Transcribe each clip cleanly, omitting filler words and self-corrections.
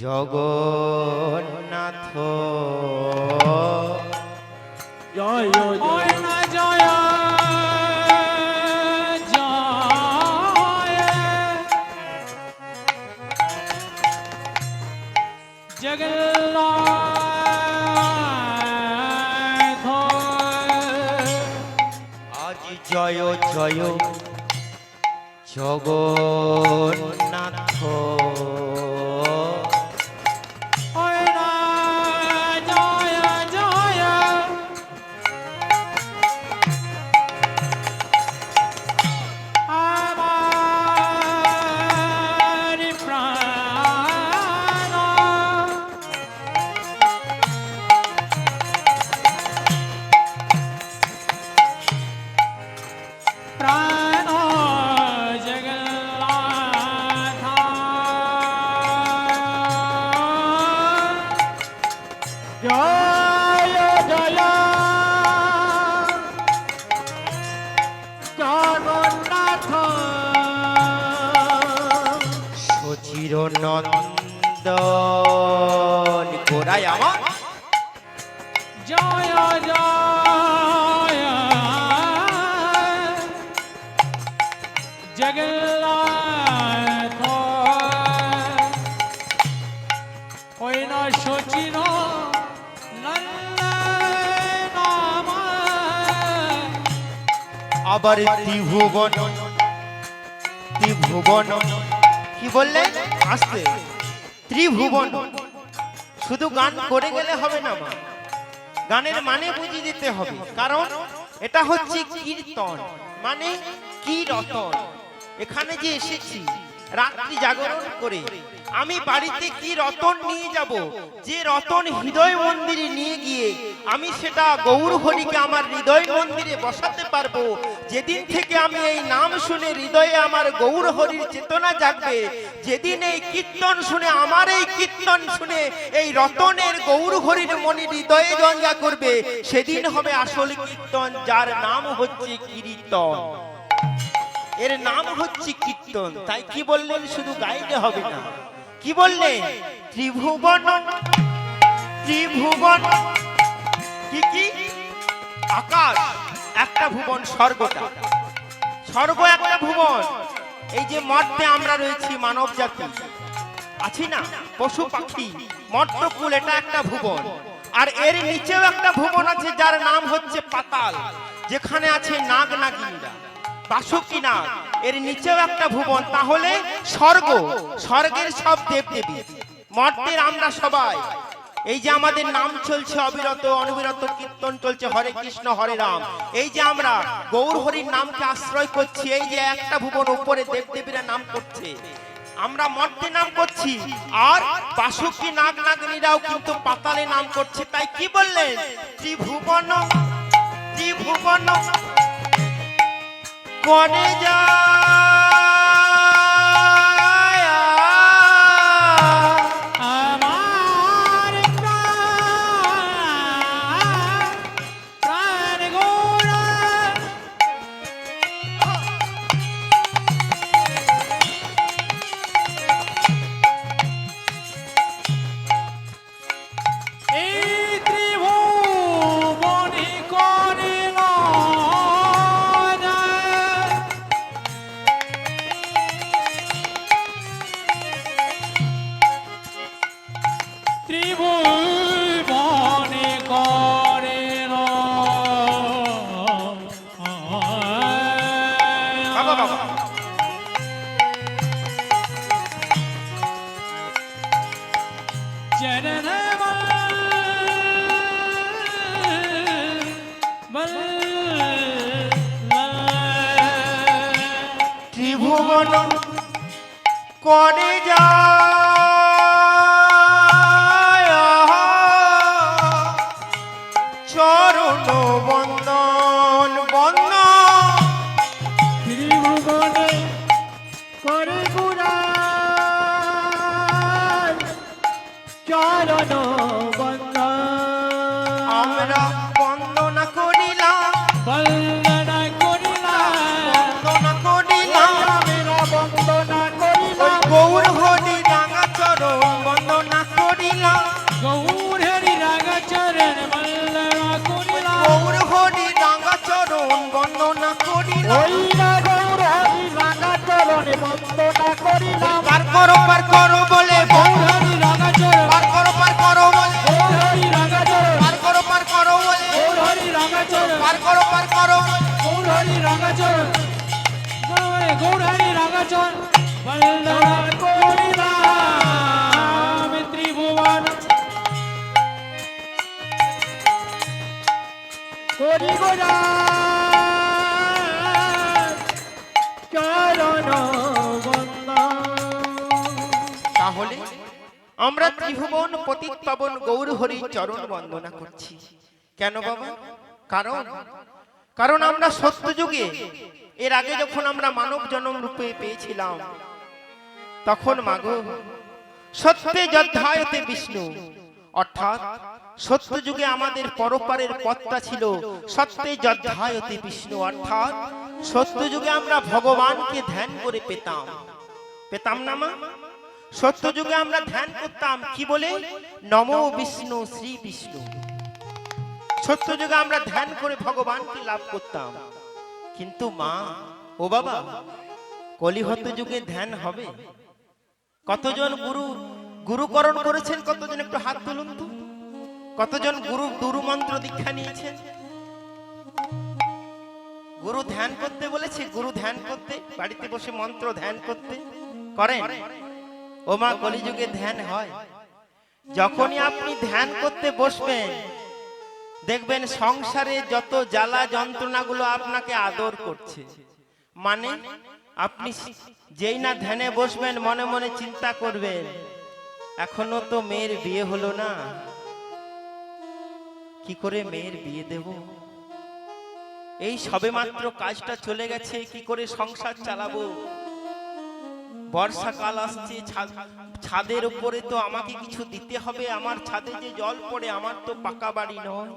জগন্নাথ জয় জয় না জয় জয় জগন্নাথ আজ জয় জয় জগন্নাথ চিরনন্দন গোড়ায় আমার জয় জয় জগন্নাথ ওই না সচিন আবার ত্রিভুবন ত্রিভুবন কি বললেন আসতে ত্রিভুবন শুধু গান করে গেলে হবে না মা, গানের মানে বুঝিয়ে দিতে হবে। কারণ এটা হচ্ছে কীর্তন, মানে কীর্তন। এখানে যে এসেছি রাত্রি জাগরণ করে, আমি বাড়িতে কি রতন নিয়ে যাব, যে রতন হৃদয় মন্দিরে নিয়ে গিয়ে আমি সেটা গৌর হরিকে আমার হৃদয় মন্দিরে বসাতে পারবো। যেদিন থেকে আমি এই নাম শুনে হৃদয়ে আমার গৌর হরির চেতনা জাগবে, যেদিন এই কীর্তন শুনে আমার এই কীর্তন শুনে এই রতনের গৌর হরির মনে হৃদয়ে গঙ্গা করবে, সেদিন হবে আসল কীর্তন, যার নাম হচ্ছে কীর্তন। এর নাম হচ্ছে কীর্তন। তাই কি বললেন, শুধু গাইতে হবে না, কি বললেন ত্রিভুবন ত্রিভুবন কি কি আকাশ একটা ভুবন, স্বর্গটা স্বর্গ একটা ভুবন। এই যে মর্তে আমরা রয়েছি মানব জাতি আছি না, পশু পাখি মর্তকুল, এটা একটা ভুবন। আর এর নিচেও একটা ভুবন আছে যার নাম হচ্ছে পাতাল, যেখানে আছে নাগ নাগিনীরা বাসুকি নাগ, এর নিচেও একটা ভুবন। তাহলে স্বর্গ, স্বর্গের সব দেবদেবী, মর্তের আমরা সবাই। এই যে আমাদের নাম চলছে অবিরত অনবিরত কীর্তন চলছে, হরে কৃষ্ণ হরে রাম, এই যে আমরা গৌর হরির নামকে আশ্রয় করছি, এই যে একটা ভুবন উপরে দেবদেবীরা নাম করছে, আমরা মর্তে নাম করছি, আর বাসুকি নাগ নাগিনীরাও কিন্তু পাতালে নাম করছে। তাই কি বললেন ত্রিভুবন ত্রিভুবন করে যা ত্রিভুবন করে যা চরণ বন্দন বন্দন ত্রিভুবনে করে গুণা চরণ বন্দন আমরা বন্দনা করিলাম বন্দনা করিলাম বন্দনা করিলাম বন্দনা করিলাম গৌর হরি রাঙা চরণ বন্দনা কল্যাণ করিলাম ত্রিভুবন করি গোরা চরণ বন্দন। তাহলে আমরা ত্রিভুবন পতিত পাবন গৌর হরি চরণ বন্দনা করছি। কেন বাবা? কারণ কারণ আমরা সত্য যুগে এর আগে যখন আমরা মানব জন্ম রূপে পেয়েছিলাম, তখন মাগো সত্যে যদ্ধায়তে বিষ্ণু, অর্থাৎ সত্য যুগে আমাদের পরপারের পথটা ছিল সত্যে যদ্ধায়তে বিষ্ণু, অর্থাৎ সত্য যুগে আমরা ভগবানকে ধ্যান করে পেতাম না মা? সত্য যুগে আমরা ধ্যান করতাম কি বলে? নমো বিষ্ণু শ্রী বিষ্ণু। সত্য যুগে আমরা ধ্যান করে ভগবানকে লাভ করতাম। কিন্তু মা ও বাবা, কলিহত যুগে ধ্যান হবে? কতজন গুরুকরণ করেছেন? কতজন একটু হাত তুলুন তো। কতজন গুরু মন্ত্র দীক্ষা নিয়েছেন? গুরু ধ্যান করতে বলেছে, গুরু ধ্যান করতে, বাড়িতে বসে মন্ত্র ধ্যান করতে করেন? ও মা, কলিযুগে ধ্যান হয়? যখনই আপনি ধ্যান করতে বসবেন, দেখবেন সংসারে যত জ্বালা যন্ত্রণাগুলো আপনাকে আদর করছে। মানে আপনি যেই না ধ্যানে বসবেন, মনে মনে চিন্তা করবেন, এখনো তো মেয়ের বিয়ে হলো না, কি করে মেয়ের বিয়ে দেব? এই সবেমাত্র কাজটা চলে গেছে, কি করে সংসার চালাবো? বর্ষাকাল আসছে, ছাদের উপরে তো আমাকে কিছু দিতে হবে, আমার ছাদে যে জল পড়ে, আমার তো পাকা বাড়ি নয়।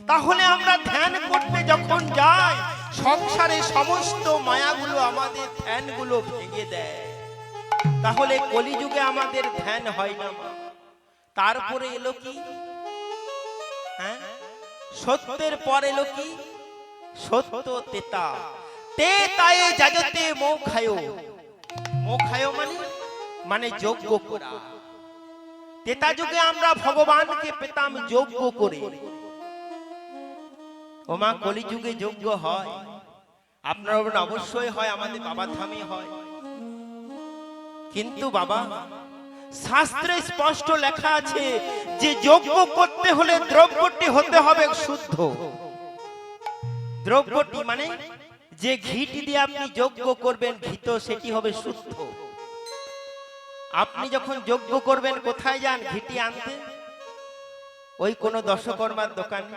তাহলে আমরা ধ্যান করতে যখন যাই, সংসারে সমস্ত মায়াগুলো আমাদের ধ্যানগুলো ভেঙে দেয়। তাহলে কলিযুগে আমাদের ধ্যান হয় না মা। তারপরে এলো কি? হ্যাঁ, সত্যের পর এলো কি? সত্য তেতা, তেতায়ে যাজতে মোক্ষায়। মোক্ষায় মানে যজ্ঞ করা। তেতা যুগে আমরা ভগবানকে পেতাম যজ্ঞ করে। ও মা, কলিযুগে যজ্ঞ হয়? আপনার অবশ্যই হয়, আমাদের বাবা ধামে হয়। কিন্তু বাবা, শাস্ত্রে স্পষ্ট লেখা আছে যে যজ্ঞ করতে হলে দ্রব্যটি হতে হবে শুদ্ধ। দ্রব্যটি মানে যে ঘিটি দিয়ে আপনি যজ্ঞ করবেন, ঘিত সেটি হবে শুদ্ধ। আপনি যখন যজ্ঞ করবেন কোথায় যান ঘিটি আনতে? ওই কোন দশকর্মার দোকানে।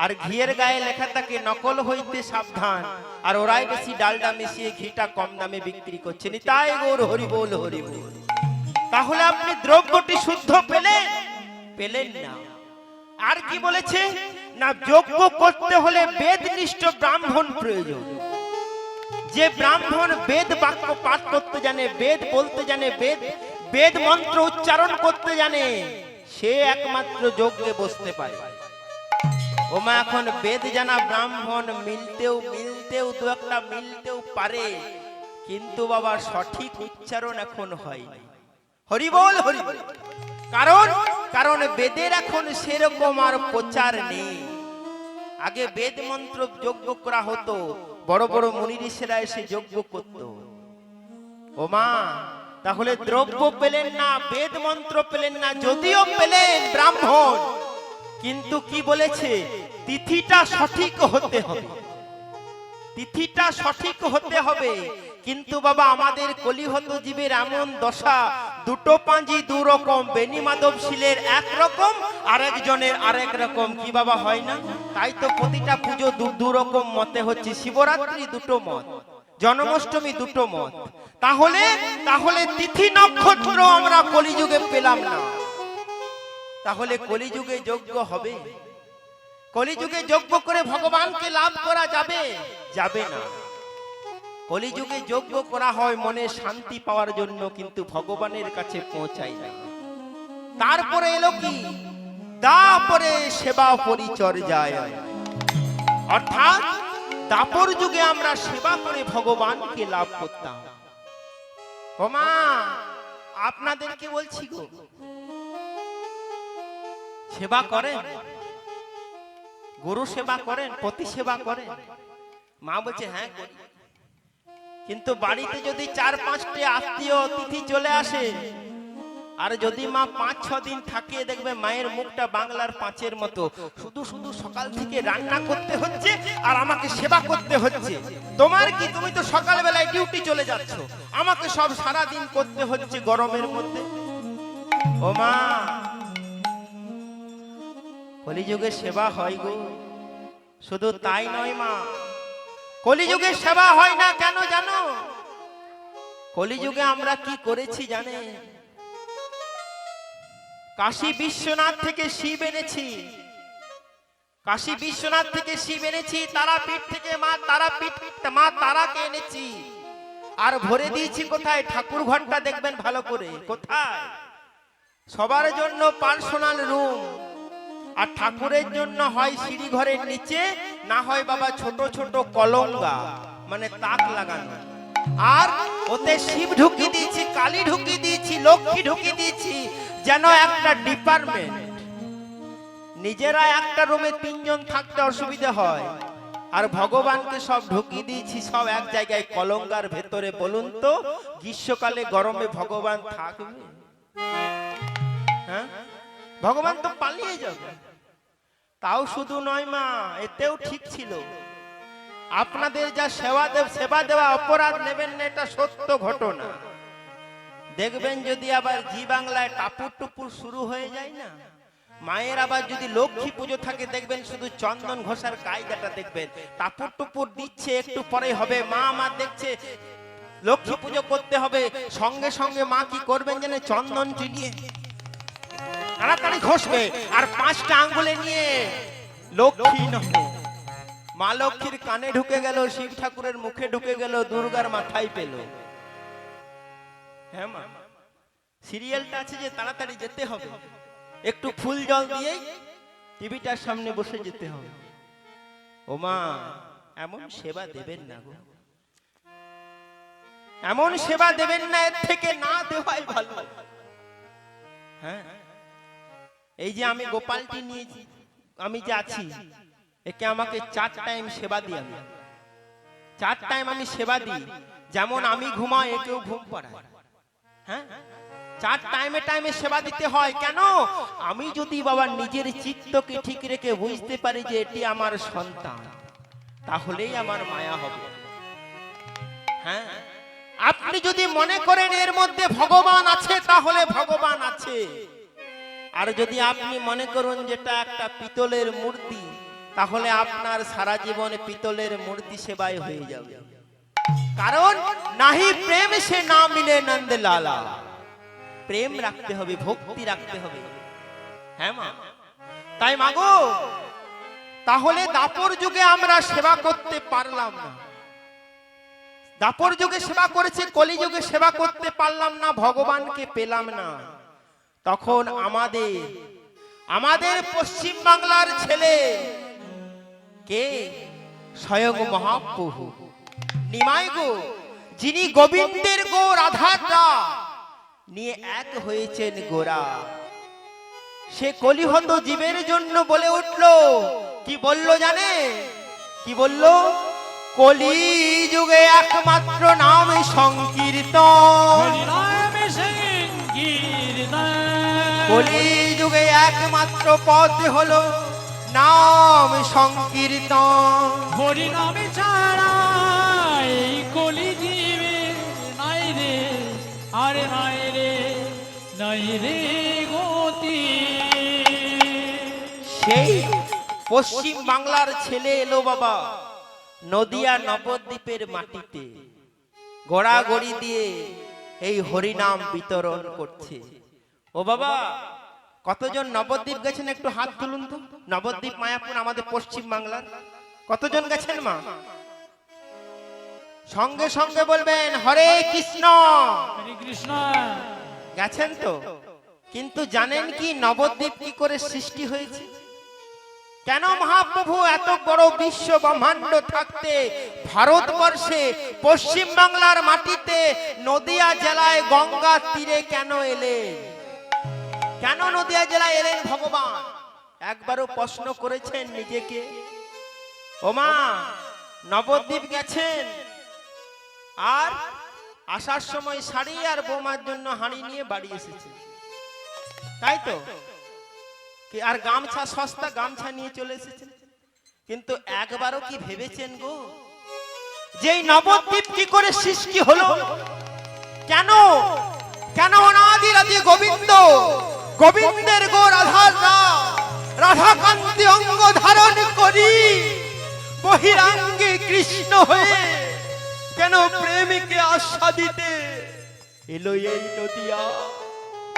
আর ঘিয়ের গায়ে লেখা থাকে নকল হইতে সাবধান, আর ওরাই বেশি ডালডা মিশিয়ে ঘিটা কম দামে বিক্রি করছে। নিতাই গৌর হরি বল হরি বল। তাহলে আপনি দ্রব্যটি শুদ্ধ পেলেন না। আর কি বলেছে না, যজ্ঞ করতে হলে বেদনিষ্ঠ ব্রাহ্মণ প্রয়োজন। যে ব্রাহ্মণ বেদ বাক্য পাঠ করতে জানে, বেদ বলতে জানে, বেদ মন্ত্র উচ্চারণ করতে জানে, সে একমাত্র যজ্ঞে বসতে পারে। ওমা, এখন বেদ জানা ব্রাহ্মণ মিলতেও দু একটা মিলতেও পারে, কিন্তু বাবা সঠিক উচ্চারণ এখন হয়নি। হরি বল হরি বল। কারণ বেদের এখন সেরকম আর প্রচার নেই। আগে বেদ মন্ত্র যজ্ঞ করা হতো, বড় বড় মুনি ঋষিরা এসে যজ্ঞ করত। ও মা, তাহলে দ্রব্য পেলেন না, বেদ মন্ত্র পেলেন না, যদিও পেলেন ব্রাহ্মণ, কিন্তু কি বলেছে? তিথিটা সঠিক হতে হবে, তিথিটা সঠিক হতে হবে। কিন্তু বাবা, আমাদের কলিহত জীবের এমন দশা, দুটো পাঁজি দু রকম, বেনি মাধব শিলের একরকম, আরেকজনের আরেক রকম। কি বাবা হয় না? তাই তো প্রতিটা পুজো দু রকম মতে হচ্ছে। শিবরাত্রি দুটো মত, জন্মাষ্টমী দুটো মত। তাহলে তিথি নক্ষত্র আমরা কলিযুগে পেলাম না। তাহলে কলিযুগে যজ্ঞ হবে? কলিযুগে যজ্ঞ করে ভগবানকে লাভ করা যাবে না। কলিযুগে যজ্ঞ করা হয় মনে শান্তি পাওয়ার জন্য, কিন্তু ভগবানের কাছে পৌঁছায় না। তারপরে এলো কি? তারপরে সেবা পরিচর্যায়, অর্থাৎ দাপর যুগে আমরা সেবা করে ভগবানকে লাভ করতাম। ওমা, আপনাদেরকে বলছি গো, সেবা করেন? গুরু সেবা করেন? পতি সেবা করেন? মা বলছে হ্যাঁ করি। কিন্তু বাড়িতে যদি 4-5টি আত্মীয় অতিথি চলে আসে, আর যদি মা 5-6 দিন থাকিয়ে দেখবে মায়ের মুখটা বাংলার পাঁচের মতো, শুধু শুধু সকাল থেকে রান্না করতে হচ্ছে আর আমাকে সেবা করতে হচ্ছে। তোমার কি, তুমি তো সকালবেলায় ডিউটি চলে যাচ্ছ, আমাকে সব সারা দিন করতে হচ্ছে গরমের মধ্যে। ও মা, কলিযুগে সেবা হয় গো। শুধু তাই নয় মা, কলিযুগে সেবা হয় না কেন জানো? কলিযুগে আমরা কি করেছি জানে? কাশী বিশ্বনাথ থেকে শিব এনেছি, কাশী বিশ্বনাথ থেকে শিব এনেছি, তারাপীঠ থেকে মা তারাকে এনেছি। আর ভরে দিয়েছি কোথায়? ঠাকুর ঘরটা দেখবেন ভালো করে, কোথায়? সবার জন্য পার্সোনাল রুম, আর ঠাকুরের জন্য হয় সিঁড়ি ঘরের নিচে, না হয় বাবা ছোট ছোট কলঙ্গা, মানে তাক লাগানো। আর ওতে শিব ঢুকিয়ে দিয়েছি, কালী ঢুকিয়ে দিয়েছি, লক্ষ্মী ঢুকিয়ে দিয়েছি, যেন একটা ডিপার্টমেন্ট। নিজেরা একটা রুমে 3 জন থাকতে অসুবিধা হয়, আর ভগবানকে সব ঢুকিয়ে দিয়েছি সব এক জায়গায় কলঙ্গার ভেতরে। বলুন তো গ্রীষ্মকালে গরমে ভগবান থাকবে? হ্যাঁ, ভগবান তো পালিয়ে যাবে। তাও শুধু নয় মা, এতেও ঠিক ছিল। আপনাদের যা সেবা দেওয়া অপরাধ নেবেন না, এটা সত্য ঘটনা। দেখবেন যদি আবার জি বাংলায় টাপুর টুপুর শুরু হয়ে যায় না, মায়ের আবার যদি লক্ষ্মী পুজো থাকে, দেখবেন শুধু চন্দন ঘষার কায়দাটা দেখবেন, টাপুর টুপুর দিচ্ছে, একটু পরে হবে। মা আমার দেখছে লক্ষ্মী পুজো করতে হবে, সঙ্গে সঙ্গে মা কি করবেন জানেন? চন্দনটি নিয়ে তাড়াতাড়ি ঘষবে, আর 5টা আঙ্গুলে নিয়ে লক্ষ্মী নয়, মা লক্ষ্মীর কানে ঢুকে গেল, শিব ঠাকুরের মুখে ঢুকে গেল, দুর্গার মাথায় পেল। হ্যাঁ মা, সিরিয়ালটা আছে যে তাড়াতাড়ি যেতে হবে, একটু ফুল জল দিয়ে টিভিটার সামনে বসে যেতে হবে। ও মা, এমন সেবা দেবেন না গো, এমন সেবা দেবেন না, এর থেকে না দেওয়াই ভালো। হ্যাঁ, এই যে আমি গোপালটি নিয়েছি, আমি যে আছি, একে আমাকে 4 টাইম সেবা দিই, আমি 4 টাইম আমি সেবা দিই। যেমন আমি ঘুমাই, একেও ঘুম পাড়ায়। হ্যাঁ, 4 টাইমে টাইমে সেবা দিতে হয়। কেন? আমি যদি বাবা নিজের চিত্তকে ঠিক রেখে বুঝতে পারি যে এটি আমার সন্তান, তাহলেই আমার মায়া হবে। হ্যাঁ, আপনি যদি মনে করেন এর মধ্যে ভগবান আছে, তাহলে ভগবান আছে। আর যদি আপনি মনে করুন যেটা একটা পিতলের মূর্তি, তাহলে আপনার সারা জীবন পিতলের মূর্তি সেবায় হয়ে যাবে। কারণ নাহি প্রেম সে না মিলে নন্দ লালা। প্রেম রাখতে হবে, ভক্তি রাখতে হবে। হ্যাঁ মা, তাই মাগো, তাহলে দাপর যুগে আমরা সেবা করতে পারলাম না, দাপর যুগে সেবা করেছে, কলি যুগে সেবা করতে পারলাম না, ভগবানকে পেলাম না। তখন আমাদের পশ্চিম বাংলার ছেলে কে? স্বয়ং মহাপ্রভু নিমাই গো, যিনি গোবিন্দের গো রাধাটা নিয়ে এক হয়েছেন গোরা। সে কলিহত জীবের জন্য বলে উঠলো, কি বললো জানে? কি বললো? কলি যুগে একমাত্র নাম সংকীর্তন, কলি যুগে একমাত্র পথ হলো নাম সংকীর্তন। হরি নামে ছাড়া এই কলি জীবে নাই রে, আরে নাই রে, নাই রে গতি। সেই পশ্চিম বাংলার ছেলে এলো বাবা নদিয়া নবদ্বীপের মাটিতে, গড়াগড়ি দিয়ে এই হরিনাম বিতরণ করছে। ও বাবা, কতজন নবদ্বীপ গেছেন? একটু হাত তুলুন তো। নবদ্বীপ মায়াপুর আমাদের পশ্চিম বাংলার কতজন গেছেন মা? সঙ্গে সঙ্গে বলবেন হরে কৃষ্ণ। হরে কৃষ্ণ। গেছেন তো? কিন্তু জানেন কি নবদ্বীপ কি করে সৃষ্টি হয়েছে? কেন মহাপ্রভু এত বড় বিশ্ব ব্রহ্মাণ্ড থাকতে ভারতবর্ষে পশ্চিম বাংলার মাটিতে নদিয়া জেলায় গঙ্গার তীরে কেন এলেন? কেন নদিয়া জেলায় এলেন ভগবান? একবারও প্রশ্ন করেছেন নিজেকে? ওমা, নবদ্বীপ গেছেন, আর আসার সময় শাড়ি আর বৌমার জন্য হাঁড়ি নিয়ে বাড়ি এসেছে, তাই তো? আর গামছা, সস্তা গামছা নিয়ে চলে এসেছেন। কিন্তু একবারও কি ভেবেছেন গো, যেই নবদ্বীপ কি করে সৃষ্টি হলো? কেন কেন অনাদি আদি গোবিন্দ, গোবিন্দের গো রাধার নাম, রাধাকান্তি অঙ্গ ধারণ করি বহিরাঙ্গে কৃষ্ণ হয়ে কেন প্রেমিকে আশা দিতে এলো এই নদিয়া?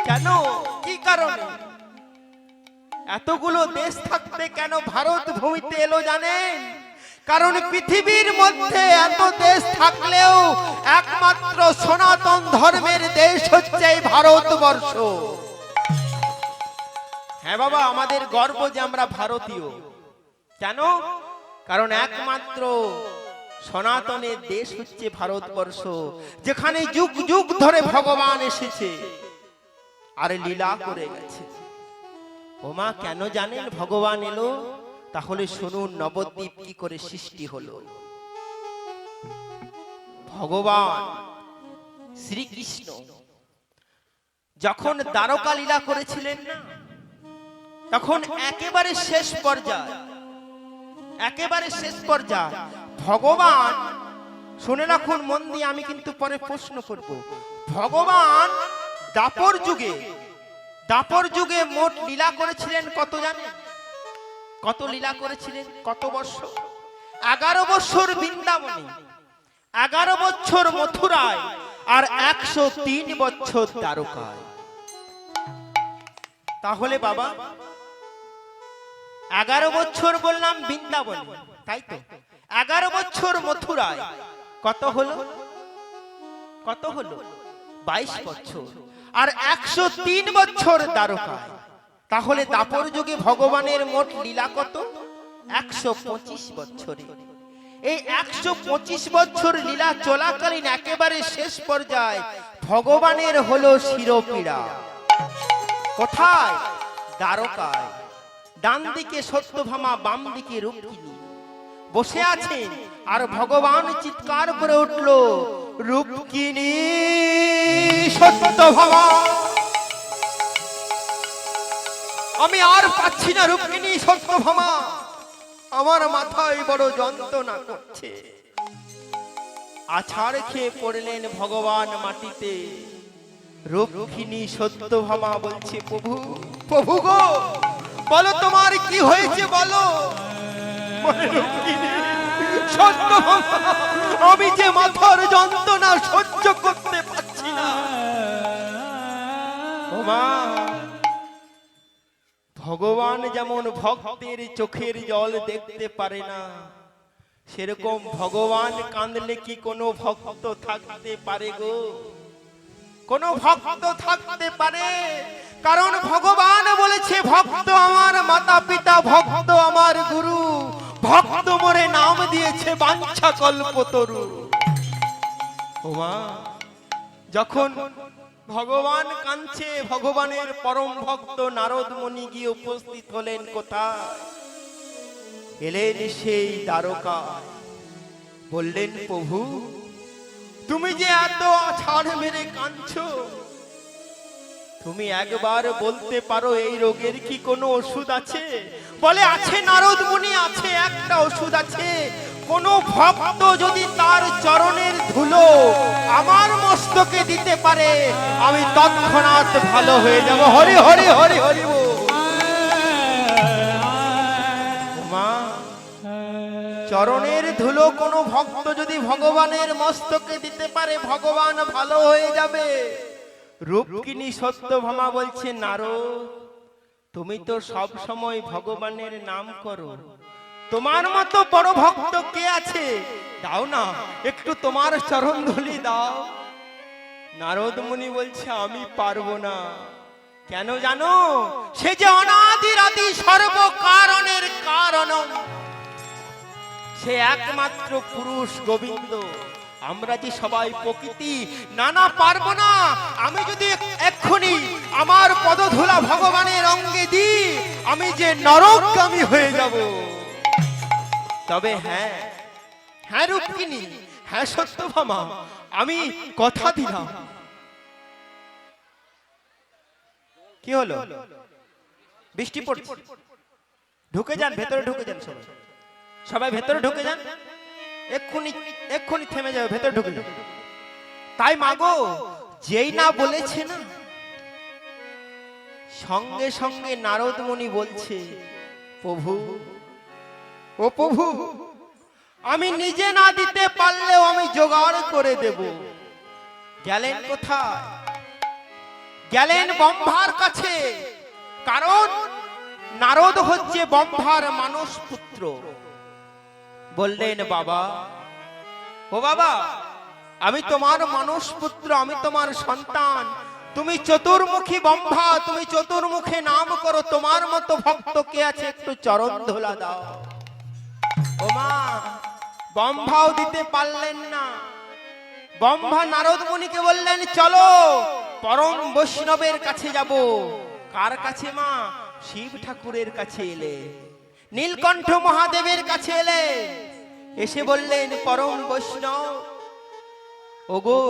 কেন, কি কারণে? এতগুলো দেশ থাকতে কেন ভারত ভূমিতে এলো জানেন? কারণ পৃথিবীর মধ্যে এত দেশ থাকলেও একমাত্র সনাতন ধর্মের দেশ হচ্ছে এই ভারতবর্ষ। হ্যাঁ বাবা, আমাদের গর্ব যে আমরা ভারতীয়। কেন? কারণ একমাত্র সনাতনের দেশ হচ্ছে ভারতবর্ষ, যেখানে যুগ যুগ ধরে ভগবান এসেছে আর লীলা করে গেছে। ওমা, কেন জানেন ভগবান এলো? তাহলে শুনুন নবদ্বীপ কি করে সৃষ্টি হলো। ভগবান শ্রীকৃষ্ণ যখন দ্বারকা লীলা করেছিলেন না, তখন একেবারে শেষ পর্যায়ে, একেবারে শেষ পর্যায়ে ভগবান, শুনে রাখুন মন দিয়ে, আমি কিন্তু পরে প্রশ্ন করব। ভগবান দাপর যুগে মোট লীলা করেছিলেন কত জানেন? কত লীলা করেছিলেন? কত বছর? 11 বছর বৃন্দাবনে, 11 বছর মথুরায়, আর 103 বছর দ্বারকায়। তাহলে বাবা 11 বছর বললাম বৃন্দাবনে, তাই তো? 11 বছর মথুরায়, কত হলো? কত হলো? 22 বছর। আর 103 বছর দ্বারকায়। তাহলে দাপর যুগে ভগবানের মোট লীলা কত? 125 বছরে। এই 125 বছর লীলা চলাকালীন একেবারে শেষ পর্যায়ে ভগবানের হলো শিরোপীড়া। কোথায়? দ্বারকায়। ডান দিকে সত্যভামা, বাম দিকে রুক্মিণী বসে আছেন, আর ভগবান চিৎকার করে উঠল, রুক্মিণী সত্যভামা, আমি আর পাচ্ছি না রুক্মিণী সত্যভামা, আমার মাথায় বড় যন্ত্রণা করছে। আছাড় খেয়ে পড়লেন ভগবান মাটিতে। রুক্মিণী সত্যভামা বলছে, প্রভু, প্রভু গো, বলো তোমার কি হয়েছে বলো। রুক্মিণী সত্যভামা, আমি যে মাথার যন্ত্রণা সহ্য করতে পারছি না। ওমা, ভগবান যেমন ভক্তের চোখের জল দেখতে পারে না, সেরকম ভগবান কাঁদলে কি কোনো ভক্ত থাকতে পারে গো? কোন ভক্ত থাকতে পারে? কারণ ভগবান বলেছে, ভক্ত আমার মাতা পিতা, ভক্ত আমার গুরু, ভক্ত মোরে নাম দিয়েছে বাঞ্ছা কল্পতরু। ওমা, যখন ভগবান কাঁদছে, ভগবানের পরম ভক্ত নারদ মুনি গিয়ে উপস্থিত হলেন কোথায়? এলেন সেই দ্বারকায়। বললেন, প্রভু, তুমি যে এত ছাড় মেরে কাঁদছো, তুমি একবার বলতে পারো এই রোগের কি কোনো ওষুধ আছে? বলে, আছে নারদ মুনি, আছে, একটা ওষুধ আছে। কোন ভক্ত যদি তার চরণের ধুলো আমার মস্তকে দিতে পারে, আমি তৎক্ষণাৎ ভালো হয়ে যাব। হরি হরি হরি হরি বল। মা, চরণের ধুলো কোন ভক্ত যদি ভগবানের মস্তকে দিতে পারে, ভগবান ভালো হয়ে যাবে। রুক্মিণী সত্যভামা বলছে, নারদ, তুমি তো সব সময় ভগবানের নাম করো, তোমার মতো বড় ভক্ত কে আছে? দাও না একটু তোমার চরণ ধুলি দাও। নারদ মুনি বলছে, আমি পারবো না। কেন জানো? সে যে অনাদির আদি সর্ব কারণের কারণ, সে একমাত্র পুরুষ গোবিন্দ। আমরা যে সবাই প্রকৃতি, না না, পারবো না। আমি যদি এক্ষুনি আমার পদধূলা ভগবানের অঙ্গে দিই, আমি যে নরকগামী হয়ে যাব। তবে হ্যাঁ, হ্যাঁ রুক্মিণী, হ্যাঁ সত্যভামা, আমি কথা দিলাম। কি হলো? বৃষ্টি পড়ছে, ঢুকে যান, ভেতরে ঢুকে যান, সবাই সবাই ভেতরে ঢুকে যান, এক্ষুনি এক্ষুনি থেমে যাবে, ভেতরে ঢুকে যান। তাই মাগো যেই না বলেছে না, সঙ্গে সঙ্গে নারদ মুনি বলছে, প্রভু, ও প্রভু, আমি নিজে না দিতে পারলেও আমি জোগাড় করে দেব। গেলেন কোথায়? গেলেন ব্রহ্মার কাছে, কারণ নারদ হচ্ছে ব্রহ্মার মানস পুত্র। বললেন, বাবা, ও বাবা, আমি তোমার মানস পুত্র, আমি তোমার সন্তান, তুমি চতুর্মুখী ব্রহ্মা, তুমি চতুর্মুখে নাম করো, তোমার মতো ভক্ত কে আছে, একটু চরণ ধুলা দাও। ও মা, ব্রহ্মাও দিতে পারলেন না। ব্রহ্মা নারদ মুনিকে বললেন, চলো পরম বৈষ্ণবের কাছে যাব। কার কাছে মা? শিব ঠাকুরের কাছে এলে, নীলকণ্ঠ মহাদেবের কাছে এলে, এসে বললেন, পরম বৈষ্ণব, ওগো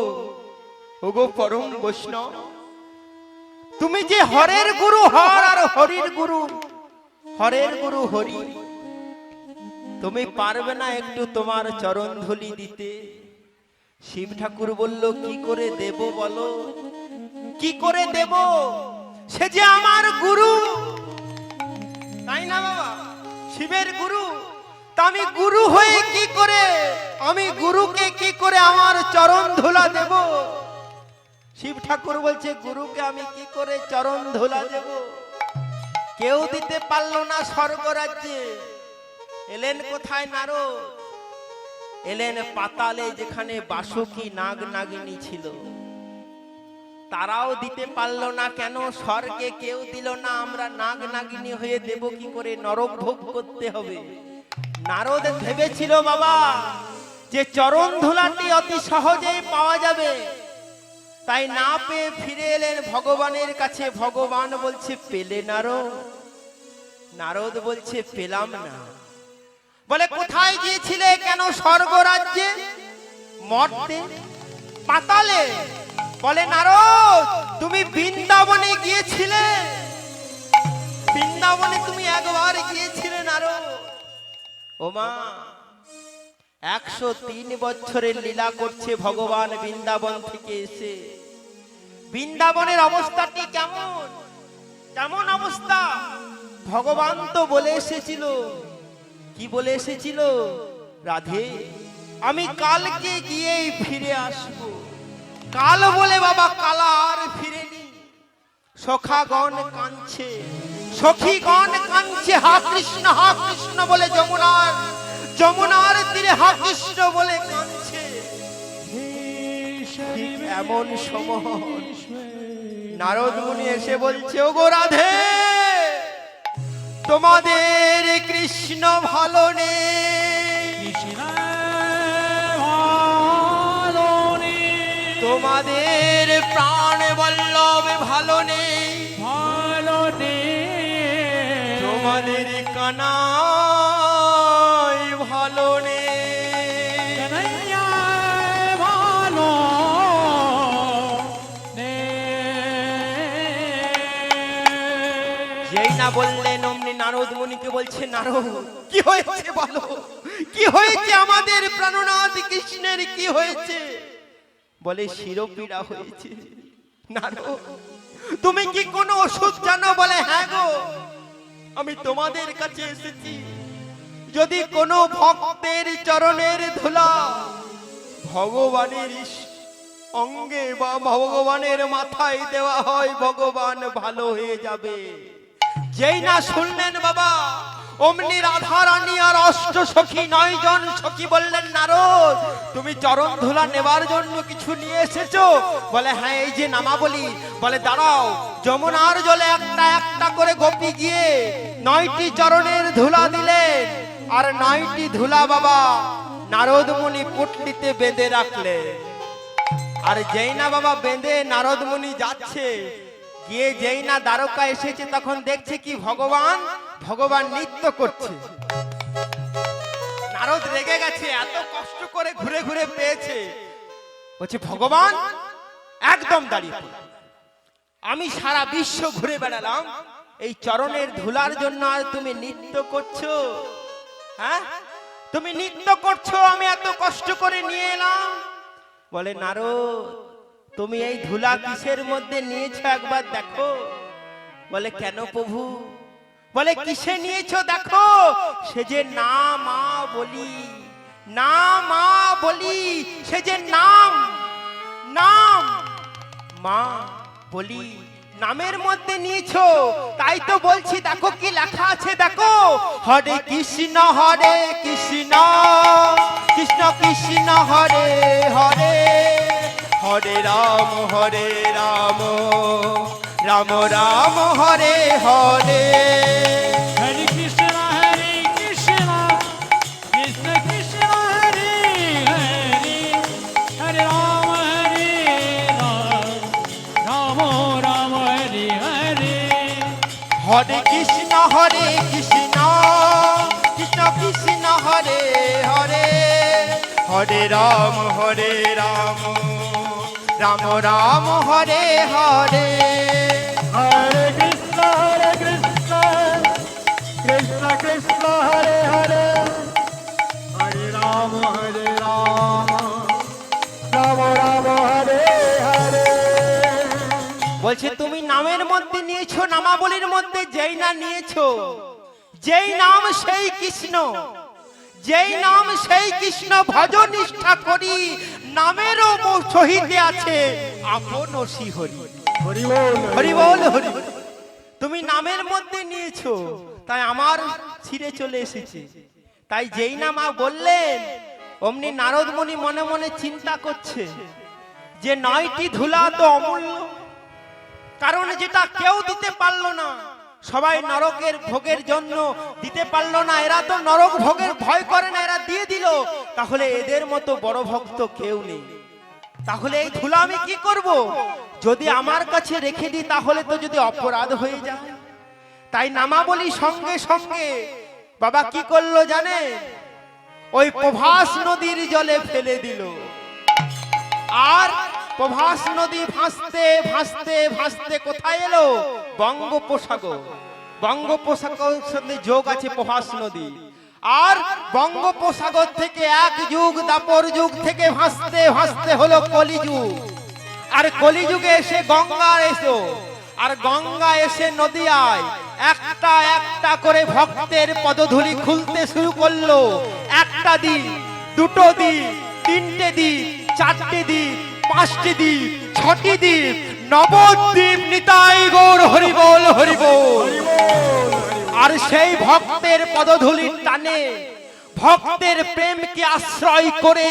ওগো পরম বৈষ্ণব, তুমি যে হরের গুরু হর আর হরির গুরু, হরের গুরু হরি, তুমি পারবে না একটু তোমার চরণ ধুলি দিতে? শিব ঠাকুর বলল, কি করে দেব বলো, কি করে দেব? সে যে আমার গুরু, তাই না বাবা? শিবের গুরু, তা আমি গুরু হয়ে কি করে, আমি গুরুকে কি করে আমার চরণ ধুলা দেব? শিব ঠাকুর বলছে, গুরুকে আমি কি করে চরণ ধুলা দেব? কেউ দিতে পারলো না স্বর্গরাজ্যে। এলেন কোথায় নারদ? এলেন পাতালে, যেখানে বাসুকী নাগ নাগিনী ছিল, তারাও দিতে পারলো না। কেন? স্বর্গে কেউ দিল না, আমরা নাগ নাগিনী হয়ে দেব কি করে? নরক ভোগ করতে হবে। নারদ ভেবেছিল বাবা যে চরণ ধুলাটি অতি সহজেই পাওয়া যাবে, তাই না পেয়ে ফিরে এলেন ভগবানের কাছে। ভগবান বলছে, পেলে নারদ? নারদ বলছে, পেলাম না। বলে, কোথায় গিয়েছিলে? কেন? স্বর্গ রাজ্যে, মর্তে, পাতালে। বলে, নারদ, তুমি বৃন্দাবনে গিয়েছিলে, বৃন্দাবনে তুমি একবার গিয়েছিলে নারদ। ও মা, 103 বছরের লীলা করছে ভগবান বৃন্দাবন থেকে এসে। বৃন্দাবনের অবস্থাটি কেমন, কেমন অবস্থা? ভগবান তো বলে এসেছিল, কি বলে এসেছিল? রাধে, আমি কালকে গিয়েই ফিরে আসবো। কাল বলে বাবা কাল আর ফিরেনি। সখাগণ কাঁদছে, সখীগণ কাঁদছে, হা কৃষ্ণ বলে যমুনার, যমুনার তীরে হা কৃষ্ণ বলে কাঁদছে। ঠিক এমন সময় নারদ মুনি এসে বলছে, ওগো রাধে, তোমাদের কৃষ্ণ ভালো নেই, তোমাদের প্রাণ বল্লভ ভালো নেই, তোমাদের কানাই ভালো নেই, যেই না বললেন অমনি নারদ মুনিকে বলছে, নারদ, কি হয়েছে বলো, কি হয়েছে? আমাদের প্রাণনাথ কৃষ্ণের কি হয়েছে? বলে, শিরোপীড়া হয়েছে। নারদ, তুমি কি কোনো ওষুধ জানো? বলে, হ্যাঁ গো, আমি তোমাদের কাছে এসেছি। যদি কোনো ভক্তের চরণের ধুলা ভগবানের অঙ্গে বা ভগবানের মাথায় দেওয়া হয়, ভগবান ভালো হয়ে যাবে। যেই না শুনলেন বাবা, অমনি রাধা রানী আর অষ্ট সখী 9 জন সখী বললেন, নারদ, তুমি চরণ ধুলা নেবার জন্য কিছু নিয়ে এসেছো? বলে, হ্যাঁ, এই যে নামাবলী। বলে, দাঁড়াও, যমুনার জলে একটা একটা করে গোপী গিয়ে 9টি চরণের ধুলা দিলেন, আর 9টি ধুলা বাবা নারদ মুনি পুটলিতে বেঁধে রাখলেন। আর যেই না বাবা বেঁধে নারদ মুনি যাচ্ছে, গিয়ে যেই না দ্বারকা এসেছে, তখন দেখছে কি ভগবান নৃত্য করছে। নারদ রেগে গেছে, এত কষ্ট করে ঘুরে ঘুরে পেয়েছে, বলছে ভগবান একদম দাঁড়িয়ে পড়ো। আমি সারা বিশ্ব ঘুরে বেড়ালাম, এই চরণের ধুলার জন্য আর তুমি নৃত্য করছো? হ্যাঁ, তুমি নৃত্য করছো, আমি এত কষ্ট করে নিয়ে এলাম। বলে নারদ, তুমি এই ধুলা কিসের মধ্যে নিয়েছো একবার দেখো। বলে কেন প্রভু? বলে কিসে নিয়েছো দেখো। সে যে না মা বলি, না মা বলি, সে যে নাম, নাম মা বলি নামের মধ্যে নিয়েছো। তাই তো বলছি দেখো কি লেখা আছে দেখো। হরে কৃষ্ণ কৃষ্ণ কৃষ্ণ হরে হরে, হরে রাম রাম রাম হরে হরে। হরে কৃষ্ণ কৃষ্ণ কৃষ্ণ হরে হরে, হরে রাম রাম রাম হরে হরে। হরে কৃষ্ণ কৃষ্ণ কৃষ্ণ হরে হরে, হরে রাম রাম রাম হরে হরে। হরে কৃষ্ণ কৃষ্ণ কৃষ্ণ হরে হরে, হরে রাম রাম রাম হরে হরে। বলছে তুমি নামের মধ্যে নিয়েছো, নামাবলীর মধ্যে যেই না নিয়েছো, যেই নাম সেই কৃষ্ণ, যেই নাম সেই কৃষ্ণ ভজ নিষ্ঠা করি, নামেরও সহিতে আছে আপন শ্রীহরি। হরি বল হরি বল হরি বল। তুমি নামের মধ্যে নিয়েছো, তাই আমার ছিঁড়ে চলে এসেছে। তাই যেই না মা বললেন, অমনি নারদ মুনি মনে মনে চিন্তা করছে যে 9টি ধুলা তো অমূল্য, কারণ যেটা কেউ দিতে পারলো না, সবাই নরকের ভোগের জন্য দিতে পারলো না, এরা তো নরক ভোগের ভয় করে না, এরা দিয়ে দিল। তাহলে এদের মতো বড় ভক্ত কেউ নেই। তাহলে এই ধুলা আমি কি করব? যদি আমার কাছে রেখে দিই তাহলে তো যদি অপরাধ হয়ে যায়। তাই নামাবলী সঙ্গে সঙ্গে বাবা কি করলো জানে? ওই প্রভাস নদীর জলে ফেলে দিল। আর প্রভাস নদী ভাসতে ভাসতে ভাসতে কোথায় এলো? বঙ্গোপসাগর। বঙ্গোপসাগরের সাথে যোগ আছে প্রভাস নদী। আর বঙ্গোপসাগর থেকে এক যুগ দাপর যুগ থেকে ভাসতে ভাসতে হলো কলিযুগ। আর কলিযুগে এসে গঙ্গা এসো, আর গঙ্গা এসে নদিয়ায় একটা একটা করে ভক্তের পদধূলি খুলতে শুরু করলো। একটা দিন, দুটো দিন, তিনটে দিন, চারটে দিন, 5টি দ্বীপ, 6টি দ্বীপ, নবদ্বীপ নিতাই গৌর হরি বল হরি বল। আর সেই ভক্তের পদধূলির টানে, ভক্তের প্রেমকে আশ্রয় করে,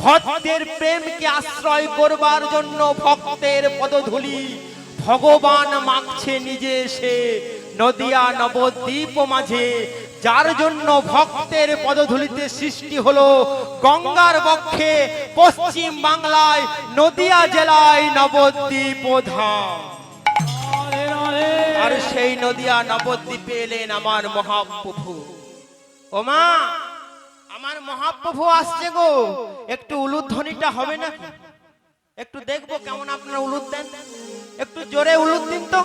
ভক্তের প্রেমকে আশ্রয় করবার জন্য ভক্তের পদধূলি ভগবান মাগছে নিজে এসে নদিয়া নবদ্বীপ মাঝে। যার জন্য ভক্তের পদধূলিতে সৃষ্টি হলো গঙ্গার বক্ষে পশ্চিম বাংলায় নদিয়া জেলায় নবদ্বীপ ধাম। আর সেই নদিয়া নবদ্বীপে এলেন আমার মহাপ্রভু। ও মা, আমার মহাপ্রভু আসছে গো, একটু উলুধ্বনিটা হবে না? একটু দেখবো কেমন আপনারা উলুদ দেন, একটু জোরে উলুদ দিন তো।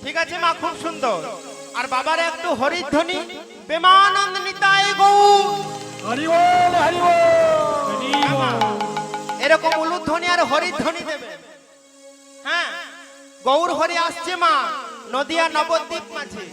ঠিক আছে মা, খুব সুন্দর। আর বাবার একটু হরিধ্বনি, প্রেমানন্দ নিতাই গৌর হরি বল হরি বল। এরকম উলুধ্বনি আর হরিধ্বনি দেবে। হ্যাঁ, গৌর হরি আসছে মা নদিয়া নবদ্বীপ মাঝে।